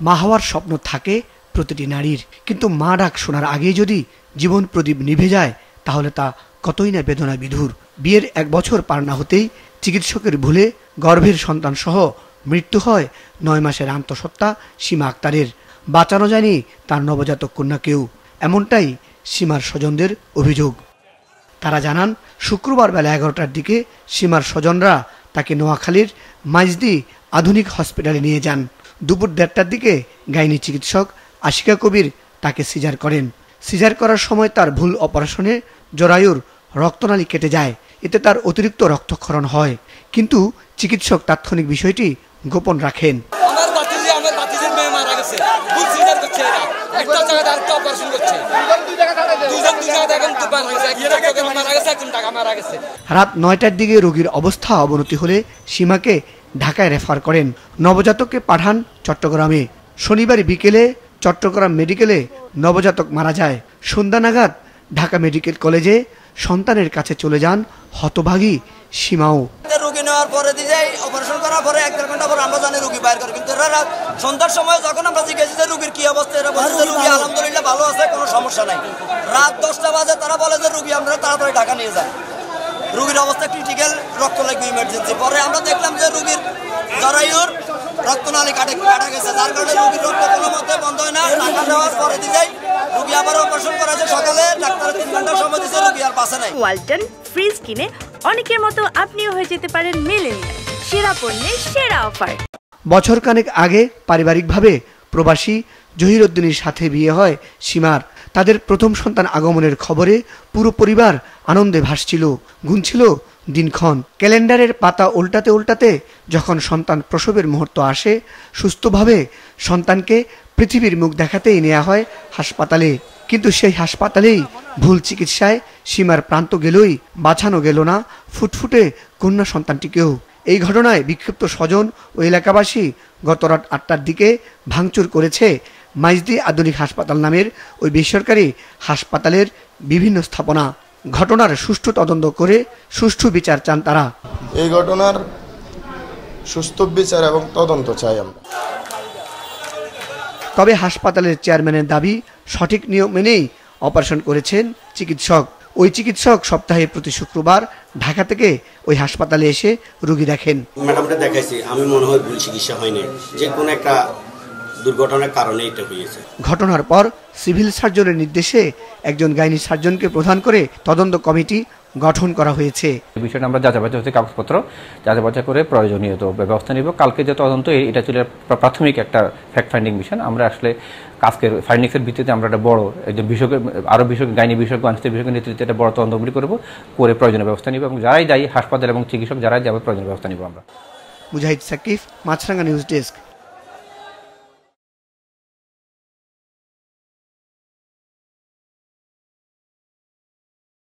মা হওয়ার স্বপ্ন থাকে প্রতিটি নারীর, কিন্তু মা ডাক শোনার আগেই যদি জীবন প্রদীপ নিভে যায় তাহলে তা কতই না বেদনা বিধুর। বিয়ের 1 বছর পার না হতেই চিকিৎসকের ভুলে গর্ভের সন্তান সহ মৃত্যু হয় 9 মাসের আন্তঃসত্ত্বা সীমা আক্তারের। বাঁচানো যায়নি তার নবজাতক কন্যাকেও, এমনটাই সীমার স্বজনদের অভিযোগ। তারা জানান, শুক্রবার বেলা 11টার দিকে সীমার স্বজনরা তাকে নোয়াখালীর মাইজদি আধুনিক হসপিটালে নিয়ে যান। দুপুর 1:30টার দিকে গাইনি চিকিৎসক আশিকা কবির তাকে সিজার করেন। সিজার করার সময় তার ভুল অপারেশনে জরায়ুর রক্তনালী কেটে যায়, এতে তার অতিরিক্ত রক্তক্ষরণ হয়, কিন্তু চিকিৎসক তাৎক্ষণিক বিষয়টি গোপন রাখেন। রাত 9টার দিকে রোগীর অবস্থা অবনতি হলে সীমাকে ঢাকায় রেফার করেন। নবজাতককে পাঠান চট্টগ্রামে। শনিবার বিকেলে চট্টগ্রাম মেডিকেলে নবজাতক মারা যায়। সন্ধ্যা নাগাদ ঢাকা মেডিকেল কলেজে সন্তানের কাছে চলে যান হতভাগী সীমাও। রোগী নেওয়ার পরে অপারেশন করার পরে 1-1.5 ঘন্টা পর আমরা জানি রোগী বাইর করে, কিন্তু সন্ধ্যার সময় যখন আমরা জিজ্ঞেস যে রোগীর কি অবস্থা, এরা বলে যে রোগী আলহামদুলিল্লাহ ভালো আছে, কোনো সমস্যা নাই। রাত 10টা বাজে তারা বলে যে রোগী আমরা তাড়াতাড়ি ঢাকা নিয়ে যান, রোগীর অবস্থা ক্রিটিক্যাল, রক্ত লাগবে ইমার্জেন্সি। পরে আমরা দেখলাম যে রোগীর জরায়ুর রক্তনালী কাটা গেছে, যার কারণে রোগীর রক্ত কোনো মতে বন্ধ হয় না। ঢাকা নেওয়ার পরে রোগী আবার অপারেশন করা যায় সকালে, ডাক্তার 3 ঘন্টা সময় দিয়েছে, রোগী আর পাশে নাই। ওয়ালটন ফ্রিজ কিনে অনেকের মতো আপনিও হয়ে যেতে পারেন মিলেনিয়াল। সেরা পণ্যের সেরা অফার। বছর খানেক আগে পারিবারিকভাবে প্রবাসী জহিরুদ্দিনের সাথে বিয়ে হয় সীমার। তাদের প্রথম সন্তান আগমনের খবরে পুরো পরিবার আনন্দে ভাসছিল, গুনছিল দিনক্ষণ। ক্যালেন্ডারের পাতা উল্টাতে উল্টাতে যখন সন্তান প্রসবের মুহূর্ত আসে, সুস্থভাবে সন্তানকে পৃথিবীর মুখ দেখাতেই নেওয়া হয় হাসপাতালে, কিন্তু সেই হাসপাতালেই ভুল চিকিৎসায় সীমার প্রান্ত গেলই বাঁচানো গেল না ফুটফুটে কন্যা সন্তানটিকেও। এই ঘটনায় বিক্ষিপ্ত স্বজন ও এলাকাবাসী গত রাত 8টার দিকে ভাঙচুর করেছে মাইজদি আধুনিক হাসপাতাল নামের ওই বেসরকারি হাসপাতালের বিভিন্ন স্থাপনা। ঘটনার সুষ্ঠু তদন্ত করে সুষ্ঠু বিচার চান তারা। এই ঘটনার সুষ্ঠু বিচার এবং তদন্ত চাই আমরা। তবে হাসপাতালের চেয়ারম্যানের দাবি, সঠিক নিয়ম মেনেই অপারেশন করেছেন চিকিৎসক। ওই চিকিৎসক সপ্তাহে প্রতি শুক্রবার ঢাকা থেকে ওই হাসপাতালে এসে রোগী দেখেন। ম্যাডামটা দেখাইছি, আমি মনে হয় ভুল চিকিৎসা হয়নি, যে কোনো একটা দুর্ঘটনার কারণে এটা হয়েছে। ঘটনার পর সিভিল সার্জনের নির্দেশে একজন গাইনি সার্জনকে প্রধান করে তদন্ত কমিটি গঠন করা হয়েছে। বিষয়টা আমরা যাচাই হচ্ছে কাগজপত্র যাচাই করে প্রয়োজনীয় ব্যবস্থা নিব। কালকে যে তদন্ত, এটা ছিল প্রাথমিক একটা ফ্যাক্ট ফাইন্ডিং মিশন। আমরা আসলে আজকের ফাইন্ডিংসের ভিত্তিতে আমরা একটা বড় একজন বিশেষজ্ঞ, আরও বিশেষজ্ঞ, গাইনি বিশেষজ্ঞ, আনস্থেটিক বিশেষজ্ঞের নেতৃত্বে একটা বড় তদন্তগুলি করব, করে প্রয়োজনীয় ব্যবস্থা নিব, এবং যারাই দায়ী হাসপাতাল এবং চিকিৎসক যারাই যাবে প্রয়োজনীয় ব্যবস্থা নিব আমরা। মুজাহিদ সাকিব, মাছরাঙ্গা নিউজ ডেস্ক।